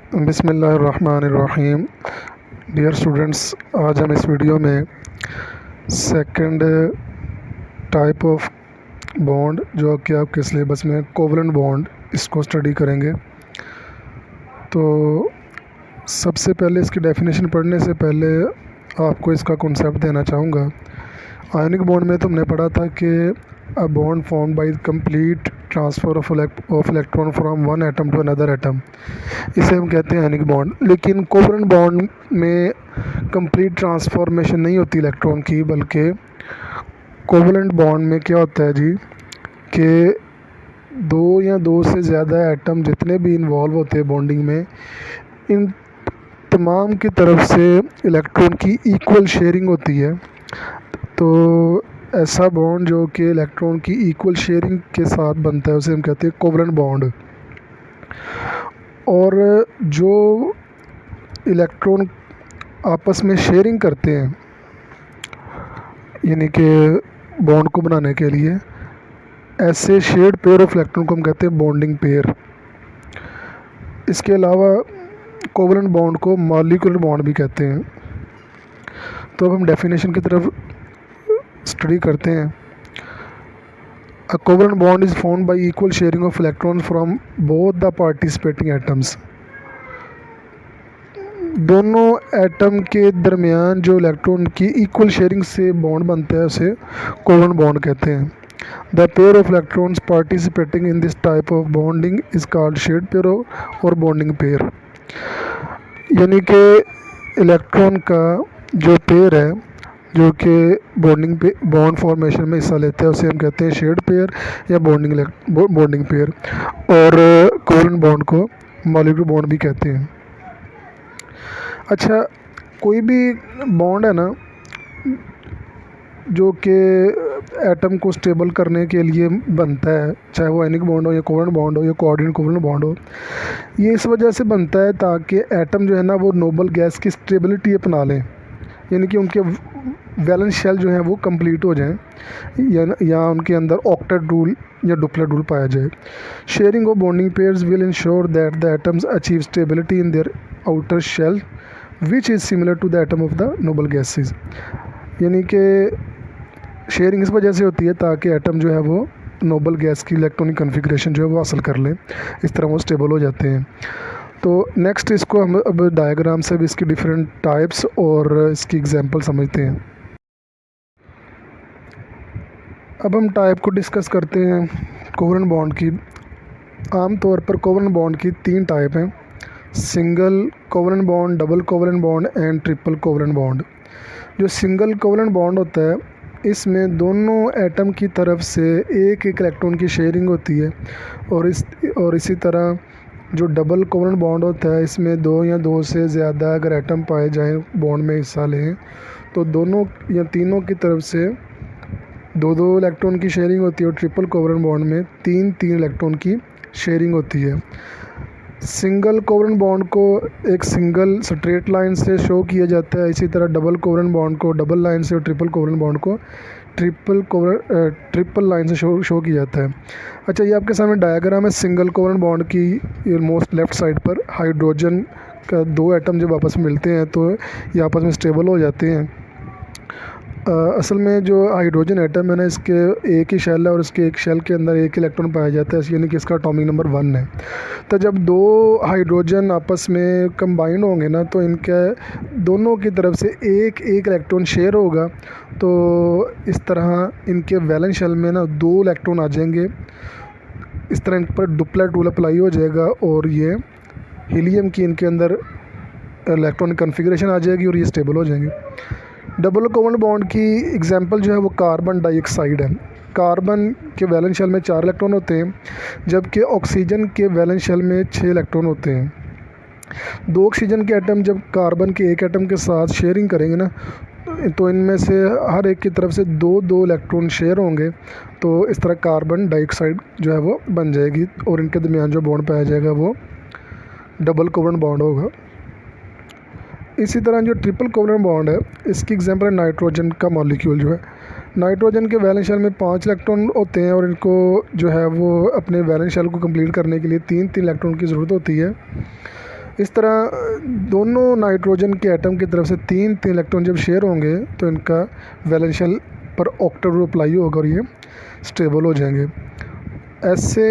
बिस्मिल्लाहिर्रहमानिर्रहीम। Dear students, आज हम इस वीडियो में सेकंड टाइप ऑफ बॉन्ड जो कि आपके सिलेबस में कोवलेंट बॉन्ड, इसको स्टडी करेंगे। तो सबसे पहले इसकी डेफिनेशन पढ़ने से पहले आपको इसका कॉन्सेप्ट देना चाहूँगा। आयनिक बॉन्ड में तुमने पढ़ा था कि a bond form by complete transfer of electron from one atom to another atom, इसे हम कहते हैं आयनिक बॉन्ड। लेकिन कोवलेंट बॉन्ड में कंप्लीट ट्रांसफॉर्मेशन नहीं होती इलेक्ट्रॉन की, बल्कि कोवलेंट बॉन्ड में क्या होता है जी कि दो या दो से ज़्यादा एटम जितने भी इन्वॉल्व होते हैं बॉन्डिंग में, इन तमाम की तरफ से इलेक्ट्रॉन की इक्वल शेयरिंग होती है। तो ऐसा बॉन्ड जो कि इलेक्ट्रॉन की इक्वल शेयरिंग के साथ बनता है उसे हम कहते हैं कोवलेंट बॉन्ड। और जो इलेक्ट्रॉन आपस में शेयरिंग करते हैं, यानी कि बॉन्ड को बनाने के लिए, ऐसे शेयर्ड पेयर ऑफ इलेक्ट्रॉन को हम कहते हैं बॉन्डिंग पेयर। इसके अलावा कोवलेंट बॉन्ड को मॉलिक्यूलर बॉन्ड भी कहते हैं। तो अब हम डेफिनेशन की तरफ स्टडी करते हैं। A covalent bond is formed by equal sharing of electrons from both the participating atoms. दोनों एटम के दरमियान जो इलेक्ट्रॉन की इक्वल शेयरिंग से बॉन्ड बनता है उसे कोवलेंट बॉन्ड कहते हैं। The pair of electrons participating in this type of bonding is called shared pair और बॉन्डिंग पेयर। यानी कि इलेक्ट्रॉन का जो पेयर है जो कि बॉन्ड फॉर्मेशन में हिस्सा लेता है उसे हम कहते हैं शेयर्ड पेयर या बॉन्डिंग पेयर, और कोवलेंट बॉन्ड को मॉलिक्यूलर बॉन्ड भी कहते हैं। अच्छा, कोई भी बॉन्ड है ना जो कि एटम को स्टेबल करने के लिए बनता है, चाहे वो आयनिक बॉन्ड हो या कोवलेंट बॉन्ड हो या कोऑर्डिनेट कोवलेंट बॉन्ड हो, ये इस वजह से बनता है ताकि एटम जो है ना वो नोबल गैस की स्टेबिलिटी अपना लें, यानी कि उनके वैलेंस शेल जो है वो कंप्लीट हो जाएं, या उनके अंदर ऑक्टेट रूल या डुप्लेट रूल पाया जाए। Sharing of bonding pairs will ensure that the atoms achieve stability in their outer shell which is similar to the atom of the noble gases. यानी कि शेयरिंग इस वजह से होती है ताकि एटम जो है वो नोबल गैस की इलेक्ट्रॉनिक कन्फिग्रेशन जो है वो हासिल कर लें, इस तरह वो स्टेबल हो जाते हैं। तो नेक्स्ट इसको हम अब डायग्राम से भी इसकी डिफरेंट टाइप्स और इसकी एग्जांपल समझते हैं। अब हम टाइप को डिस्कस करते हैं कोवलेंट बॉन्ड की। आमतौर पर कोवलेंट बॉन्ड की तीन टाइप हैं: single covalent bond, double covalent bond and triple covalent bond. जो सिंगल कोवलेंट बॉन्ड होता है, इसमें दोनों एटम की तरफ से एक एक इलेक्ट्रॉन की शेयरिंग होती है, और इसी तरह जो डबल कोवलेंट बॉन्ड होता है, इसमें दो या दो से ज़्यादा अगर एटम पाए जाएं बॉन्ड में हिस्सा लें, तो दोनों या तीनों की तरफ से दो दो इलेक्ट्रॉन की शेयरिंग होती है। और ट्रिपल कोवलेंट बॉन्ड में तीन तीन इलेक्ट्रॉन की शेयरिंग होती है। सिंगल कोवलेंट बॉन्ड को एक सिंगल स्ट्रेट लाइन से शो किया जाता है, इसी तरह डबल कोवलेंट बॉन्ड को डबल लाइन से और ट्रिपल कोवलेंट बॉन्ड को ट्रिपल लाइन से शो किया जाता है। अच्छा, ये आपके सामने डायग्राम है सिंगल कोवलेंट बॉन्ड की। मोस्ट लेफ़्ट साइड पर हाइड्रोजन का दो एटम जब आपस में मिलते हैं तो ये आपस में स्टेबल हो जाते हैं। असल में जो हाइड्रोजन एटम है ना, इसके एक ही शेल है और इसके एक शेल के अंदर एक इलेक्ट्रॉन पाया जाता है, यानी कि इसका एटॉमिक नंबर 1 है। तो जब दो हाइड्रोजन आपस में कंबाइन होंगे ना, तो इनके दोनों की तरफ से एक एक इलेक्ट्रॉन शेयर होगा। तो इस तरह इनके वैलेंस शेल में ना दो इलेक्ट्रॉन आ जाएंगे। इस तरह इन पर डुप्लेट रूल अप्लाई हो जाएगा और ये हीलियम की इनके अंदर इलेक्ट्रॉनिक कन्फिग्रेशन आ जाएगी और ये स्टेबल हो जाएंगे। डबल कोवलेंट बॉन्ड की एग्जांपल जो है वो कार्बन डाइऑक्साइड है। कार्बन के वैलेंस शेल में 4 इलेक्ट्रॉन होते हैं, जबकि ऑक्सीजन के वैलेंस शेल में 6 इलेक्ट्रॉन होते हैं। दो ऑक्सीजन के एटम जब कार्बन के एक एटम के साथ शेयरिंग करेंगे ना, तो इनमें से हर एक की तरफ से दो दो इलेक्ट्रॉन शेयर होंगे। तो इस तरह कार्बन डाइऑक्साइड जो है वो बन जाएगी और इनके दरमियान जो बॉन्ड पाया जाएगा वो डबल कोवलेंट बॉन्ड होगा। इसी तरह जो ट्रिपल कोवलेंट बॉन्ड है, इसकी एग्जांपल है नाइट्रोजन का मॉलिक्यूल। जो है नाइट्रोजन के वैलेंस शेल में 5 इलेक्ट्रॉन होते हैं और इनको जो है वो अपने वैलेंस शेल को कंप्लीट करने के लिए 3 3 इलेक्ट्रॉन की ज़रूरत होती है। इस तरह दोनों नाइट्रोजन के एटम की तरफ से तीन तीन इलेक्ट्रॉन जब शेयर होंगे तो इनका वैलेंस शेल पर ऑक्टेट ग्रुप अप्लाई होगा और ये स्टेबल हो जाएंगे। ऐसे